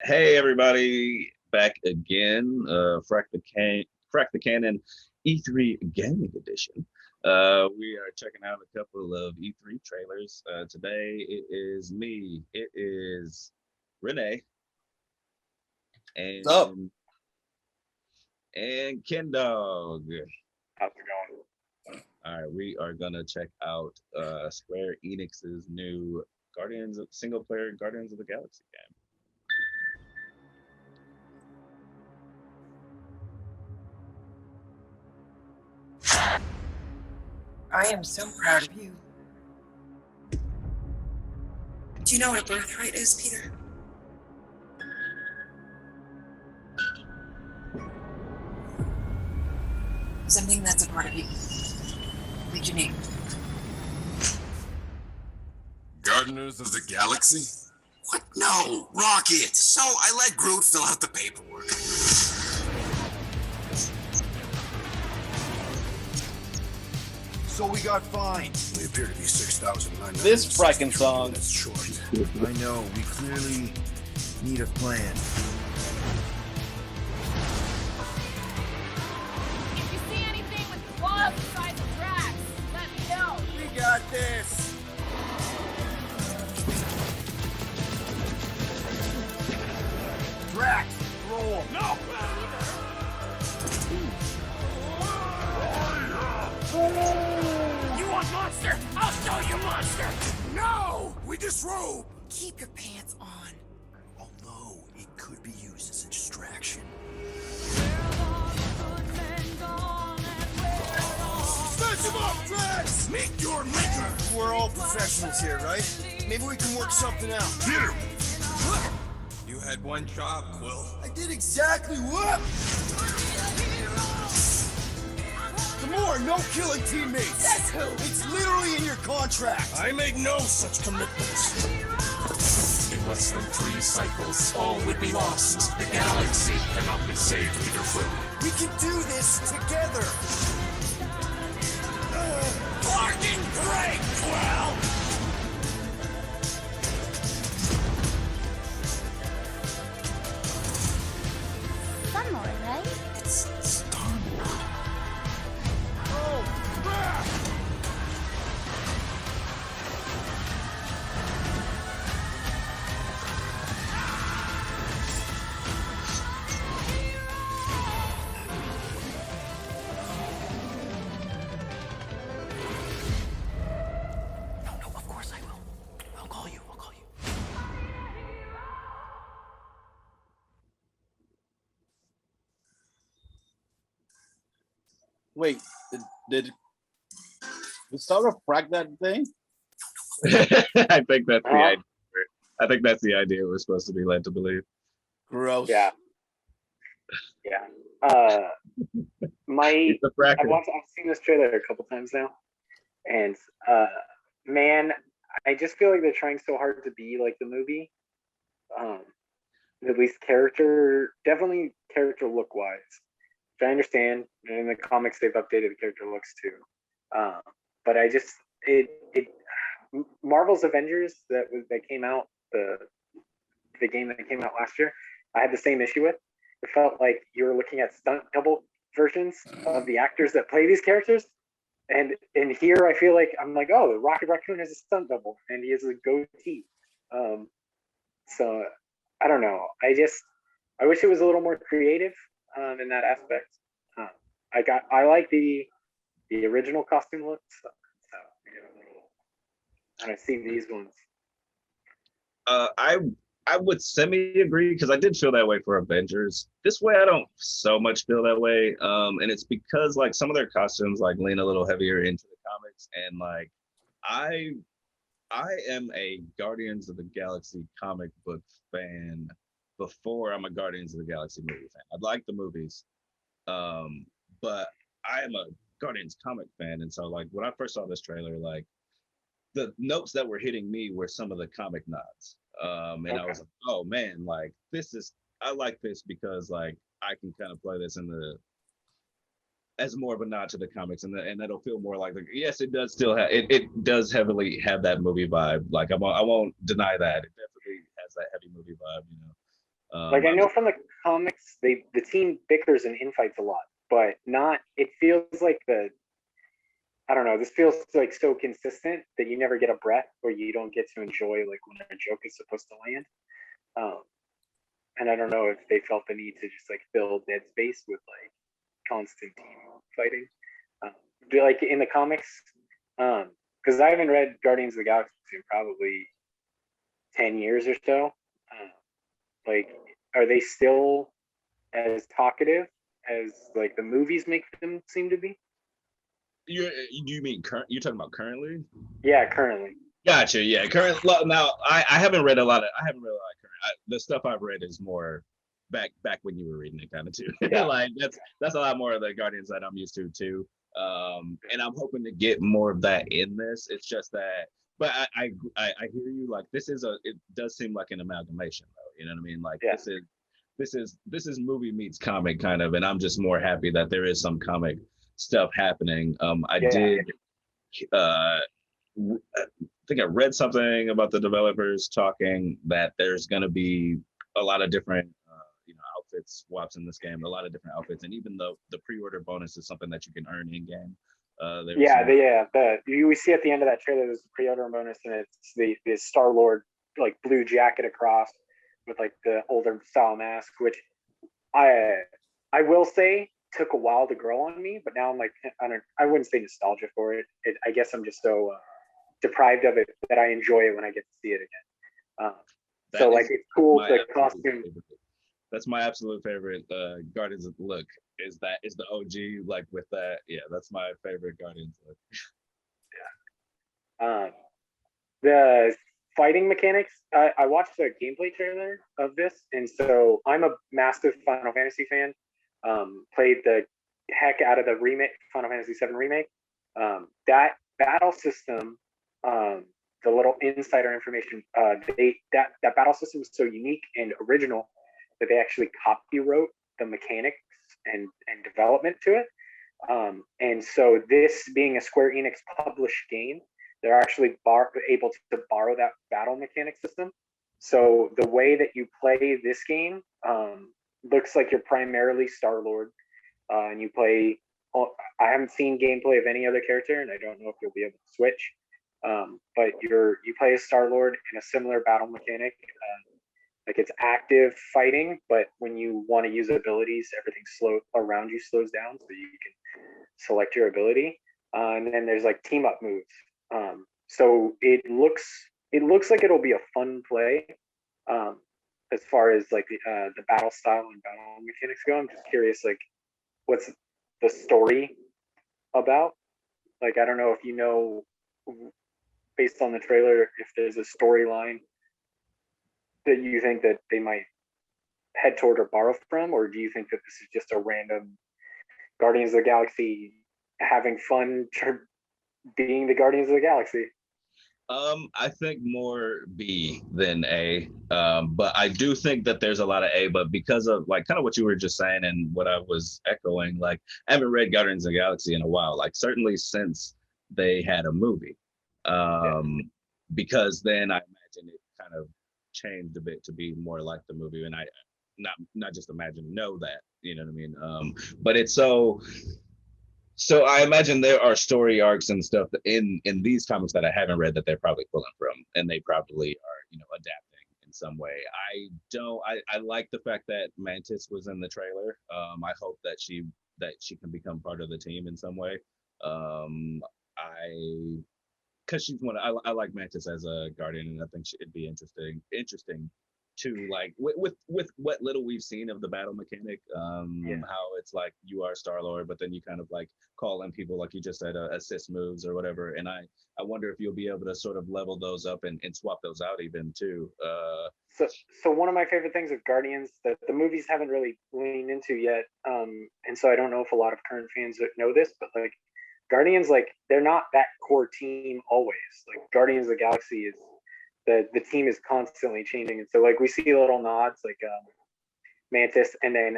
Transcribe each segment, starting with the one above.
Hey everybody, back again. Frack the Canon E3 Gaming Edition. We are checking out a couple of E3 trailers. Today it is me, it is Renee, What's up? and Ken Dog. How's it going? All right, we are gonna check out Square Enix's new Guardians of single player Guardians of the Galaxy game. I am so proud of you. Do you know what a birthright is, Peter? Something that's a part of you. Like your name. Gardeners of the Galaxy? What? No, Rocket. So I let Groot fill out the paperwork. So we got fined. We appear to be 6,900. This fracking song. That's short. I know. We clearly need a plan. If you see anything with claws beside the tracks, let me know. We got this. Drax, roll. No. You want monster? I'll show you monster. No, we disrobe. Keep your pants on. Although it could be used as a distraction. Smash him up, Drax! Meet your maker! We're all professionals here, right? Maybe we can work something out. Here! You had one job, Quill. I did exactly what? Gamora, no killing teammates! That's who! It's literally in your contract! I make no such commitments. In less than 3 cycles, all would be lost. The galaxy cannot be saved, Peter Quill. We can do this together! Fucking great, Quill! Star-Lord, right? It's Star-Lord. Oh, back! No, of course I will. I'll call you. Wait, did Sarah frack that thing? I think that's the idea. I think that's the idea we're supposed to be led to believe. Gross. Yeah. Yeah. It's a fracker. I've seen this trailer a couple times now, and man, I just feel like they're trying so hard to be like the movie. At least definitely character look wise. Which I understand. In the comics, they've updated the character looks too. But I just Marvel's Avengers that came out, the game that came out last year, I had the same issue with. It felt like you were looking at stunt double versions of the actors that play these characters. And here I feel like I'm like, oh, Rocket Raccoon has a stunt double and he has a goatee. So I don't know. I wish it was a little more creative in that aspect. I like the original costume looks. So and I see these ones. I would semi-agree because I did feel that way for Avengers. This way, I don't so much feel that way, and it's because like some of their costumes like lean a little heavier into the comics, and like I am a Guardians of the Galaxy comic book fan before I'm a Guardians of the Galaxy movie fan. I like the movies, but I am a Guardians comic fan, and so like when I first saw this trailer, like the notes that were hitting me were some of the comic nods. And I was like, oh man, like I like this because like I can kind of play this in the as more of a nod to the comics, and that'll feel more like yes, it does still have it does heavily have that movie vibe. Like I won't deny that it definitely has that heavy movie vibe, you know. Like I know from the comics, the team bickers and infights a lot, but not. It feels like I don't know. This feels like so consistent that you never get a breath, or you don't get to enjoy like when a joke is supposed to land. And I don't know if they felt the need to just like fill dead space with like constant team fighting. Do like in the comics, because I haven't read Guardians of the Galaxy in probably 10 years or so. Like, are they still as talkative as like the movies make them seem to be? You mean current? You're talking about currently? Yeah, currently. Gotcha. Yeah, current. Now, I haven't read a lot of. I haven't read a lot of current. The stuff I've read is more back when you were reading it, kind of too. Yeah. Like that's a lot more of the Guardians that I'm used to too. And I'm hoping to get more of that in this. It's just that, but I hear you. Like it does seem like an amalgamation though. You know what I mean? Like this is movie meets comic kind of, and I'm just more happy that there is some comic stuff happening. I think I read something about the developers talking that there's going to be a lot of different outfit swaps in this game, a lot of different outfits, and even though the pre-order bonus is something that you can earn in game. We see at the end of that trailer there's a pre-order bonus, and it's the Star-Lord like blue jacket across with like the older style mask, which I will say took a while to grow on me, but now I'm like I wouldn't say nostalgia for it. I guess I'm just so deprived of it that I enjoy it when I get to see it again. So like it's cool the costume. That's my absolute favorite Guardians look. Is the OG like with that? Yeah, that's my favorite Guardians look. Yeah. The fighting mechanics. I watched the gameplay trailer of this, and so I'm a massive Final Fantasy fan. Played the heck out of the remake, Final Fantasy VII remake. That battle system, the little insider information, that battle system is so unique and original that they actually copywrote the mechanics and development to it. And so this being a Square Enix published game, they're actually able to borrow that battle mechanic system. So the way that you play this game looks like you're primarily Star-Lord, and you play. I haven't seen gameplay of any other character, and I don't know if you'll be able to switch. But you play as Star-Lord in a similar battle mechanic. Like it's active fighting, but when you want to use abilities, everything around you slows down, so you can select your ability. And then there's like team up moves. So it looks like it'll be a fun play. As far as like the battle style and battle mechanics go, I'm just curious, like, what's the story about? Like, I don't know if you know, based on the trailer, if there's a storyline that you think that they might head toward or borrow from, or do you think that this is just a random Guardians of the Galaxy having fun being the Guardians of the Galaxy? I think more B than A, but I do think that there's a lot of A, but because of like kind of what you were just saying and what I was echoing, like I haven't read Guardians of the Galaxy in a while, like certainly since they had a movie, because then I imagine it kind of changed a bit to be more like the movie, and I not just imagine, know that, you know what I mean? But it's so I imagine there are story arcs and stuff in these comics that I haven't read that they're probably pulling from, and they probably are, adapting in some way. I like the fact that Mantis was in the trailer. I hope that she can become part of the team in some way. Because she's I like Mantis as a Guardian, and I think it'd be interesting to like with what little we've seen of the battle mechanic, how it's like you are Star-Lord, but then you kind of like call in people, like you just said, assist moves or whatever, and I wonder if you'll be able to sort of level those up and swap those out even too. So one of my favorite things of Guardians that the movies haven't really leaned into yet, and so I don't know if a lot of current fans know this, but like Guardians, like they're not that core team always. Like Guardians of the Galaxy is the team is constantly changing, and so like we see little nods like Mantis, and then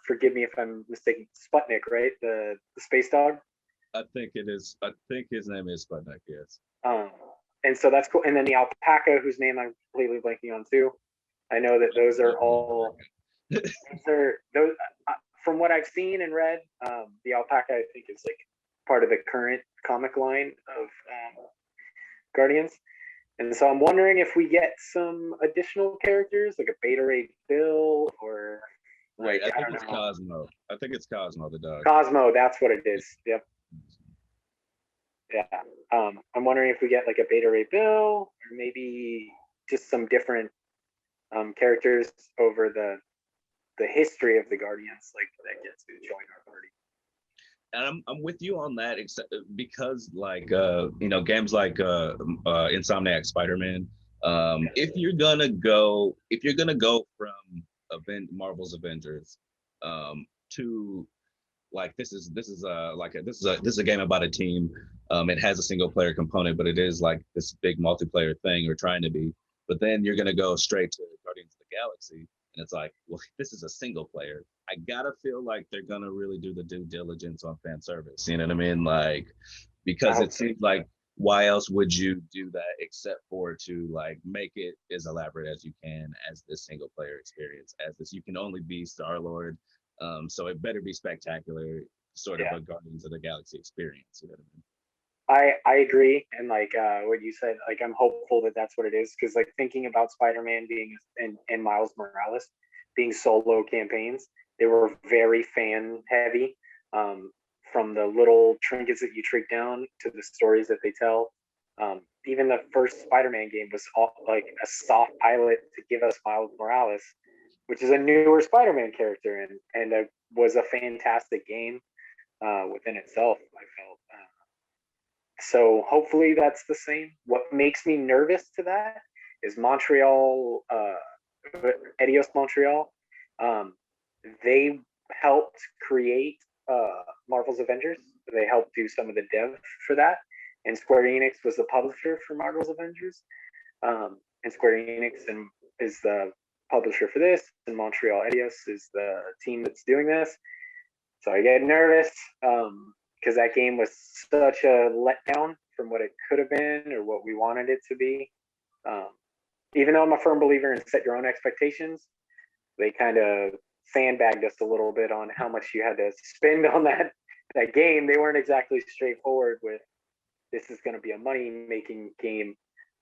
forgive me if I'm mistaken, Sputnik, right? The space dog. I think it is. I think his name is Sputnik. Yes. And so that's cool. And then the alpaca, whose name I'm completely blanking on too. I know that those are all from what I've seen and read. The alpaca, I think, is like part of the current comic line of Guardians. And so I'm wondering if we get some additional characters, like a Beta Ray Bill, or Right, like, I think don't it's know. Cosmo. I think it's Cosmo the dog. Cosmo, that's what it is. Yep. Yeah. I'm wondering if we get like a Beta Ray Bill, or maybe just some different characters over the history of the Guardians, like that gets to join our party. And I'm with you on that, except because like games like Insomniac Spider-Man, if you're gonna go from Marvel's Avengers to like this is a game about a team. It has a single player component, but it is like this big multiplayer thing, or trying to be. But then you're gonna go straight to Guardians of the Galaxy, and it's like, well, this is a single player. I gotta feel like they're gonna really do the due diligence on fan service. You know what I mean? Like, because it seems like, why else would you do that except for to like make it as elaborate as you can as this single player experience, as this, you can only be Star-Lord, so it better be spectacular, sort of a Guardians of the Galaxy experience. You know what I mean? I agree, and like what you said, like I'm hopeful that that's what it is, because like thinking about Spider-Man being and Miles Morales being solo campaigns, they were very fan heavy, from the little trinkets that you trick down to the stories that they tell. Even the first Spider-Man game was like a soft pilot to give us Miles Morales, which is a newer Spider-Man character, and it was a fantastic game within itself, I felt. So hopefully that's the same. What makes me nervous to that is Montreal, Eidos Montreal. They helped create Marvel's Avengers. They helped do some of the dev for that. And Square Enix was the publisher for Marvel's Avengers. And Square Enix is the publisher for this, and Montreal Eidos is the team that's doing this. So I get nervous. Because that game was such a letdown from what it could have been or what we wanted it to be. Even though I'm a firm believer in set your own expectations, they kind of sandbagged us a little bit on how much you had to spend on that game. They weren't exactly straightforward with, this is going to be a money-making game,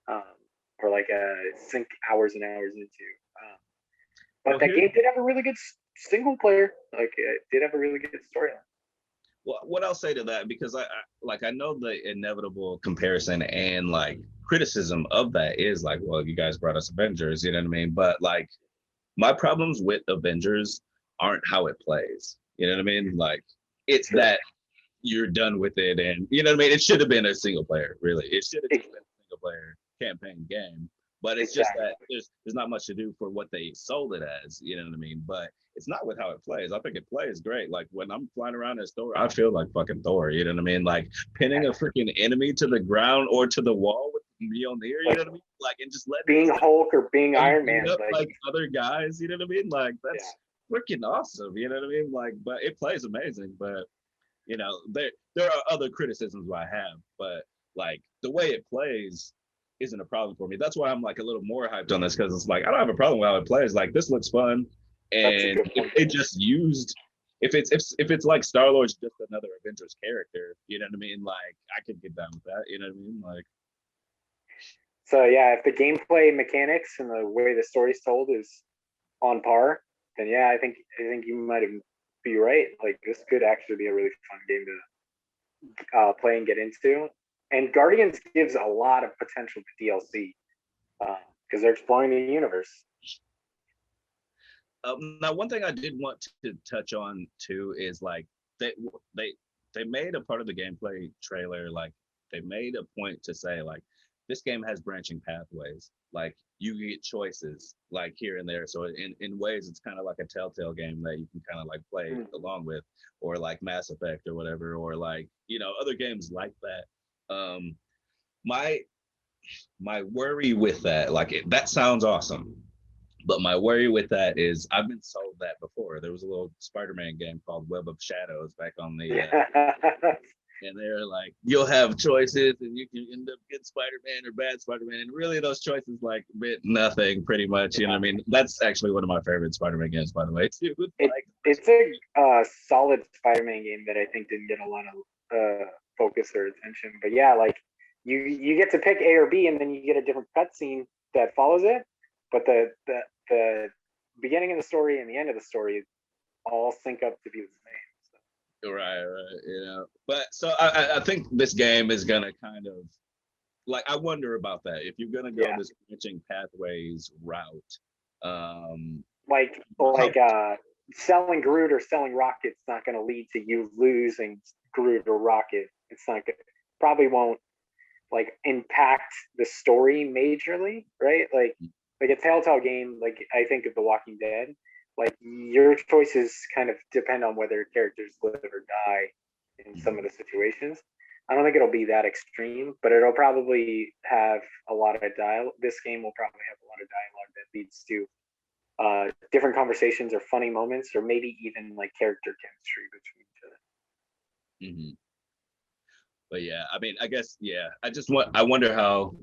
or like sink hours and hours into. But that game did have a really good single player. Like, it did have a really good storyline. Well, what I'll say to that, because I know the inevitable comparison and like criticism of that is like, well, you guys brought us Avengers, you know what I mean? But like, my problems with Avengers aren't how it plays, you know what I mean? Like, it's that you're done with it, and you know what I mean? It should have been a single player, really. It should have been a single player campaign game. But it's just that there's not much to do for what they sold it as, you know what I mean? But it's not with how it plays. I think it plays great. Like when I'm flying around as Thor, I feel like fucking Thor, you know what I mean? Like pinning a freaking enemy to the ground or to the wall with Mjolnir, you know what I mean? Like, and just letting being Hulk or being Iron Man, like other guys, you know what I mean? Like that's freaking awesome, you know what I mean? Like, but it plays amazing. But you know, there are other criticisms I have, but like the way it plays isn't a problem for me. That's why I'm like a little more hyped on this, because it's like I don't have a problem with how it plays. Like this looks fun, and if it just used, if it's like Star-Lord's just another Avengers character, you know what I mean? Like I could get down with that, you know what I mean? Like, so yeah, if the gameplay mechanics and the way the story's told is on par, then yeah, I think you might be right. Like this could actually be a really fun game to play and get into. And Guardians gives a lot of potential to DLC because they're exploring the universe. Now, one thing I did want to touch on too is like they made a part of the gameplay trailer, like they made a point to say like this game has branching pathways. Like you get choices like here and there. So in ways, it's kind of like a Telltale game that you can kind of like play along with, or like Mass Effect or whatever, or like, you know, other games like that. My worry with that, like that sounds awesome, but my worry with that is I've been sold that before. There was a little Spider-Man game called Web of Shadows back on the and they're like, you'll have choices, and you can end up getting Spider-Man or bad Spider-Man, and really those choices like meant nothing, pretty much. You know what I mean? That's actually one of my favorite Spider-Man games, by the way, too. It's a solid Spider-Man game that I think didn't get a lot of focus or attention. But yeah, like you get to pick A or B, and then you get a different cutscene that follows it. But the beginning of the story and the end of the story all sync up to be the same. Right. But so I think this game is gonna kind of like, I wonder about that. If you're gonna go this branching pathways route, like selling Groot or selling Rocket's not going to lead to you losing Groot or Rocket. It's not good. Probably won't like impact the story majorly, right? Like a Telltale game, like I think of The Walking Dead. Like your choices kind of depend on whether characters live or die in some of the situations. I don't think it'll be that extreme, but it'll probably have a lot of dialogue. This game will probably have a lot of dialogue that leads to different conversations or funny moments, or maybe even like character chemistry between each other. But yeah, I mean, I guess I wonder how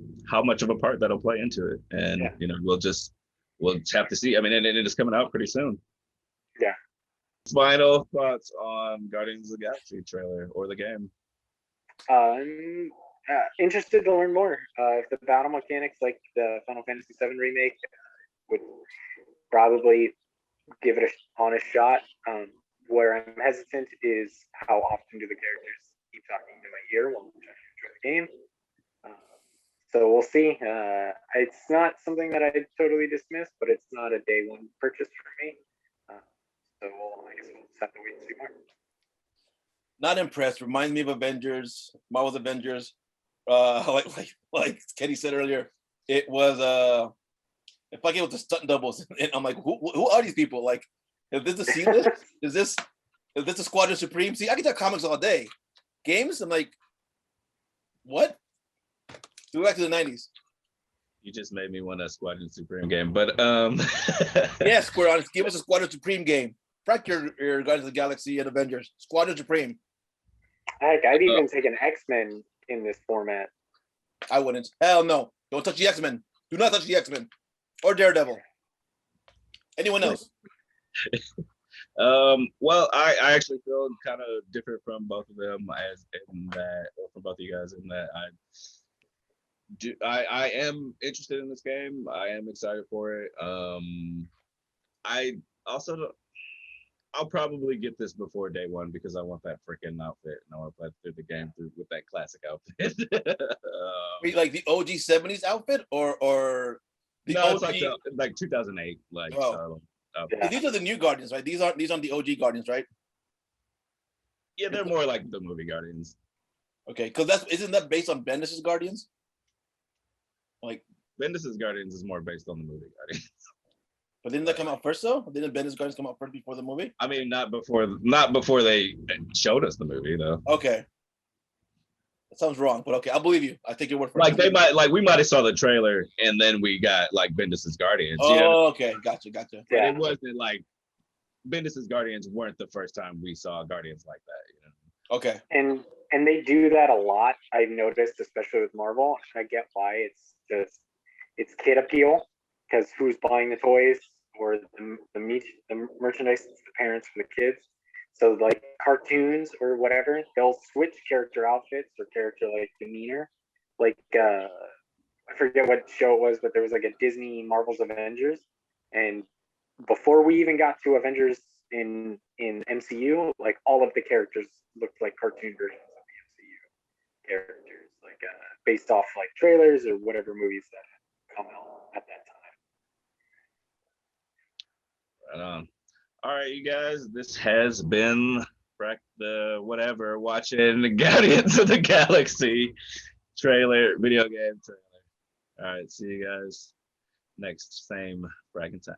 much of a part that'll play into it, and we'll just have to see. I mean, and it is coming out pretty soon. Yeah. Final thoughts on Guardians of the Galaxy trailer or the game? I'm interested to learn more. If the battle mechanics like the Final Fantasy VII remake would probably give it an honest shot. Where I'm hesitant is how often do the characters keep talking to my ear while I'm trying to enjoy the game. So we'll see. It's not something that I totally dismiss, but it's not a day one purchase for me. So I guess we'll just have to wait and see more. Not impressed. Reminds me of Avengers, Marvel's Avengers. Like Kenny said earlier, it was if I get with the stunt doubles, and I'm like, who are these people? Like, is this the C list? is this the Squadron Supreme? See, I can talk comics all day. Games, I'm like, what? Go back to the 90s. You just made me want a Squadron Supreme game, but yeah, Square Enix, give us a Squadron Supreme game. Frack your Guardians of the Galaxy and Avengers. Squadron Supreme. Heck, I'd even take an X-Men in this format. I wouldn't. Hell no. Don't touch the X-Men. Do not touch the X-Men. Or Daredevil. Anyone else? Well, I actually feel kind of different from both of them from both of you guys in that I am interested in this game. I am excited for it. I'll probably get this before day one because I want that freaking outfit and I want to play through the game with that classic outfit. Wait, like the OG 70s outfit or the no, OG? it's like 2008. Like these are the new Guardians, right? These aren't the OG Guardians, right? Yeah, they're more like the movie Guardians. Okay, because isn't that based on Bendis' Guardians? Like Bendis' Guardians is more based on the movie Guardians. But didn't that come out first though? Didn't Bendis' Guardians come out first before the movie? I mean, not before they showed us the movie though. Okay. That sounds wrong, but okay, I'll believe you. I think your word for it. Like we might have saw the trailer and then we got like Bendis' Guardians. Oh, okay, gotcha. But it wasn't like Bendis' Guardians weren't the first time we saw Guardians like that. Okay. And they do that a lot. I've noticed, especially with Marvel. I get why it's kid appeal because who's buying the toys or the merchandise? It's the parents for the kids. So like cartoons or whatever, they'll switch character outfits or character like demeanor. Like I forget what show it was, but there was like a Disney Marvel's Avengers, and before we even got to Avengers in MCU, like all of the characters looked like cartoon versions of the MCU characters, like based off like trailers or whatever movies that had come out at that time. Right on. All right, you guys, this has been Frack the whatever watching the Guardians of the Galaxy video game trailer. All right, see you guys next same Fracking time.